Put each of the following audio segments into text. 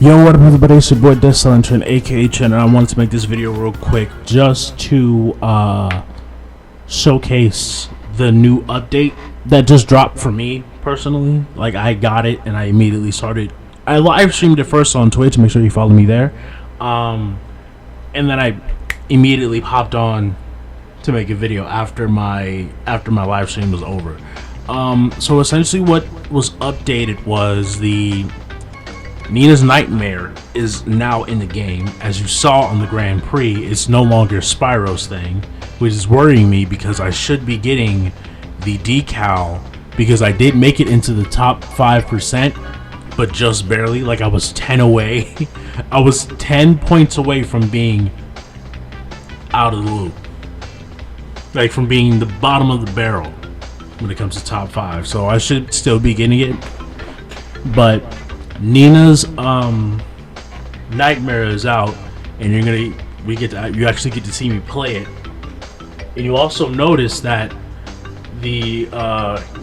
Yo, what up everybody, it's your boy Desilentrin, aka Chen, and I wanted to make this video real quick just to showcase the new update that just dropped for me personally. Like, I got it and I immediately started. I live streamed it first on Twitch, make sure you follow me there. And then I immediately popped on to make a video after my live stream was over. So essentially what was updated was the Nina's Nightmare is now in the game. As you saw on the Grand Prix, it's no longer Spyro's thing, which is worrying me because I should be getting the decal because I did make it into the top 5%, but just barely. Like, I was 10 away. I was 10 points away from being out of the loop. Like, from being the bottom of the barrel when it comes to top 5. So I should still be getting it. But Nina's Nightmare is out, and you actually get to see me play it. And you also notice that the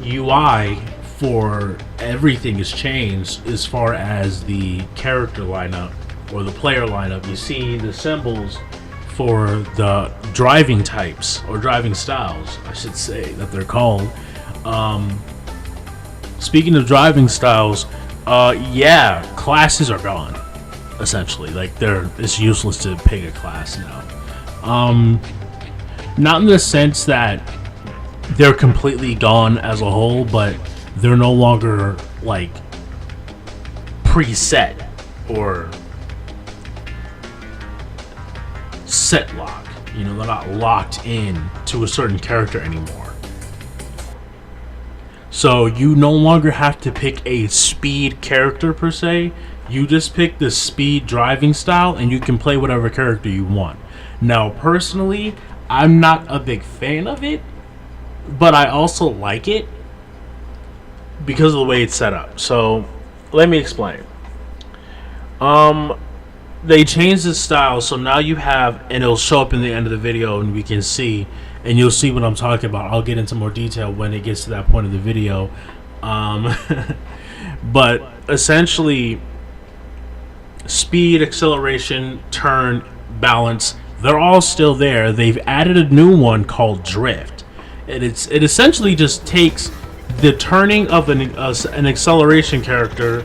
UI for everything is changed as far as the character lineup or the player lineup. You see the symbols for the driving types or driving styles, I should say that they're called. Speaking of driving styles, yeah, classes are gone, essentially. Like, it's useless to pick a class now. Not in the sense that they're completely gone as a whole, but they're no longer like preset or set lock. You know, they're not locked in to a certain character anymore. So you no longer have to pick a speed character per se. You just pick the speed driving style and you can play whatever character you want. Now, personally, I'm not a big fan of it, but I also like it because of the way it's set up. So let me explain. They changed the style, so now you have, and it'll show up in the end of the video and we can see, and you'll see what I'm talking about. I'll get into more detail when it gets to that point of the video. But essentially, speed, acceleration, turn, balance, they're all still there. They've added a new one called drift. And it essentially just takes the turning of an acceleration character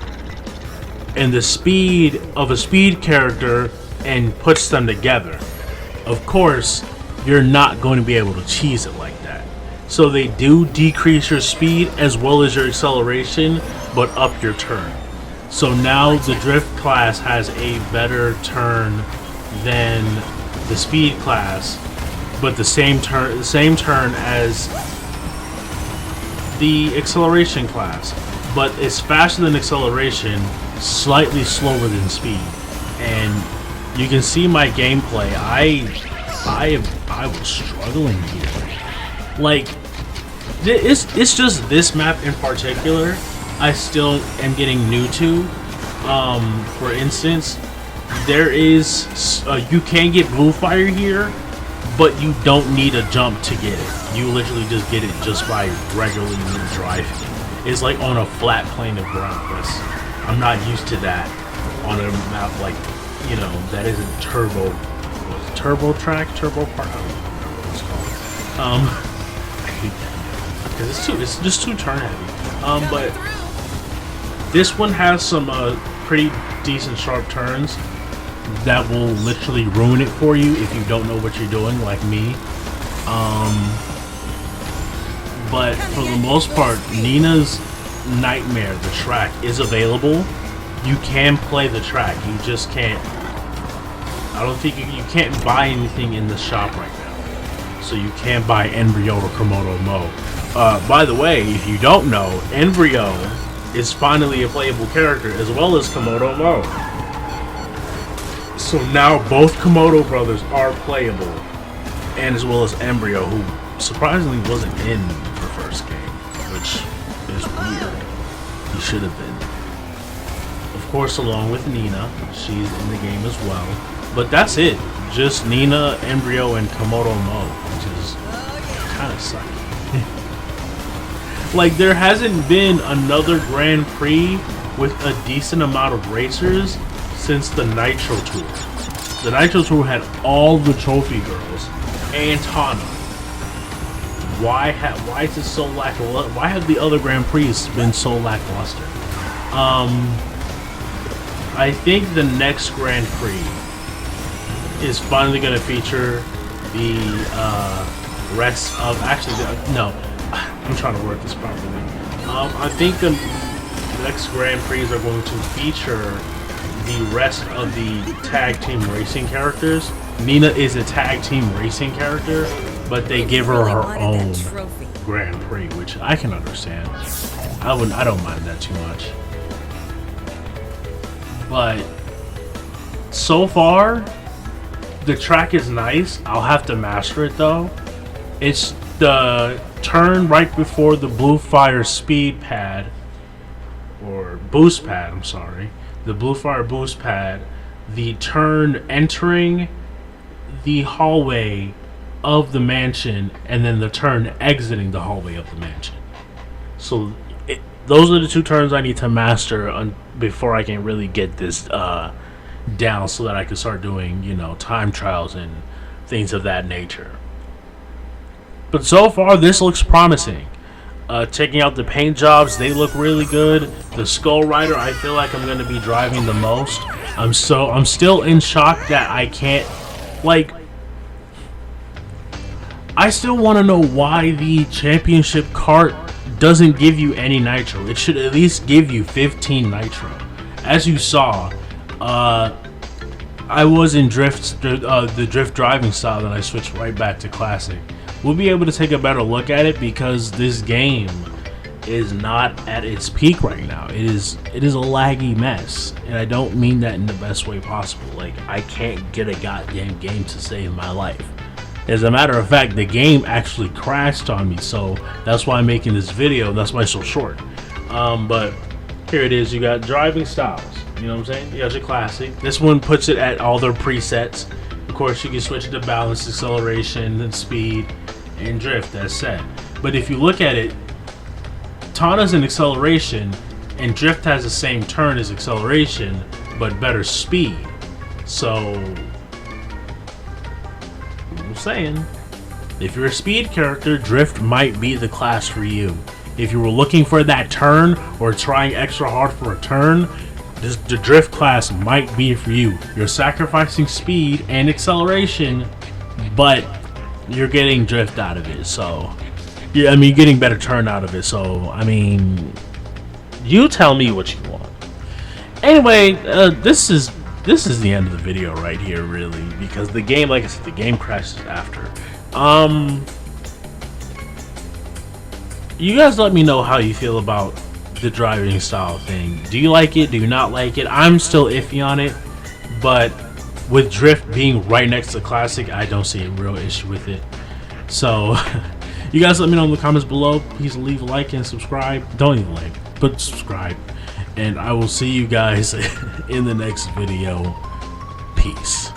and the speed of a speed character and puts them together. Of course, you're not going to be able to cheese it like that. So they do decrease your speed as well as your acceleration, but up your turn. So now the drift class has a better turn than the speed class, but the same turn as the acceleration class. But it's faster than acceleration, slightly slower than speed. And you can see my gameplay. I was struggling here. Like, it's just this map in particular I still am getting new to. For instance, there is you can get blue fire here, but you don't need a jump to get it. You literally just get it just by regularly driving. It's like on a flat plane of ground. I'm not used to that on a map like, you know, that isn't turbo track, turbo park. I don't know what it's called. Because it's just too turn heavy. But this one has some pretty decent sharp turns that will literally ruin it for you if you don't know what you're doing, like me. But for the most part, Nina's Nightmare, the track, is available. You can play the track. You just can't. I don't think you can't buy anything in the shop right now. So you can buy Embryo or Komodo Mo. By the way, if you don't know, Embryo is finally a playable character as well as Komodo Mo. So now both Komodo brothers are playable, and as well as Embryo, who surprisingly wasn't in the first game, which is weird. He should have been. Of course, along with Nina, she's in the game as well. But that's it. Just Nina, Embryo, and Komodo Mo, which is kind of sucky. Like, there hasn't been another Grand Prix with a decent amount of racers since the Nitro Tour. The Nitro Tour had all the trophy girls and Tana. Why is it so lackluster? Why have the other Grand Prix been so lackluster? I think the next Grand Prix is finally going to feature the rest of... Actually, no. I'm trying to word this properly. I think the next Grand Prix are going to feature the rest of the tag team racing characters. Nina is a tag team racing character, but they give her her own Grand Prix, which I can understand. I don't mind that too much. But so far, the track is nice. I'll have to master it though. It's the turn right before the Blue Fire speed pad, or boost pad, I'm sorry. The Blue Fire boost pad, the turn entering the hallway of the mansion, and then the turn exiting the hallway of the mansion. So those are the two turns I need to master before I can really get this down, so that I can start doing, you know, time trials and things of that nature. But so far, this looks promising. Checking out the paint jobs, they look really good. The Skull Rider, I feel like I'm going to be driving the most. I'm still in shock that I can't, like, I still want to know why the championship cart doesn't give you any nitro. It should at least give you 15 nitro. As you saw, I was in the drift driving style, and I switched right back to classic. We'll be able to take a better look at it because this game is not at its peak right now. It is a laggy mess, and I don't mean that in the best way possible. Like, I can't get a goddamn game to save my life. As a matter of fact, the game actually crashed on me, so that's why I'm making this video. That's why it's so short. But here it is. You got driving styles. You know what I'm saying? You got your classic. This one puts it at all their presets. Of course, you can switch it to balance, acceleration, and speed, and drift, as said. But if you look at it, Tana's in acceleration, and drift has the same turn as acceleration, but better speed. So, I'm saying, if you're a speed character, drift might be the class for you. If you were looking for that turn, or trying extra hard for a turn, the drift class might be for you. You're sacrificing speed and acceleration, but you're getting drift out of it. So, yeah, I mean, you're getting better turn out of it. So, I mean, you tell me what you want. Anyway, this is the end of the video right here, really, because the game, like I said, the game crashes after. You guys let me know how you feel about the driving style thing. Do you like it? Do you not like it? I'm still iffy on it, but with drift being right next to classic, I don't see a real issue with it. So you guys let me know in the comments below. Please leave a like and subscribe. Don't even like, but subscribe, and I will see you guys in the next video. Peace.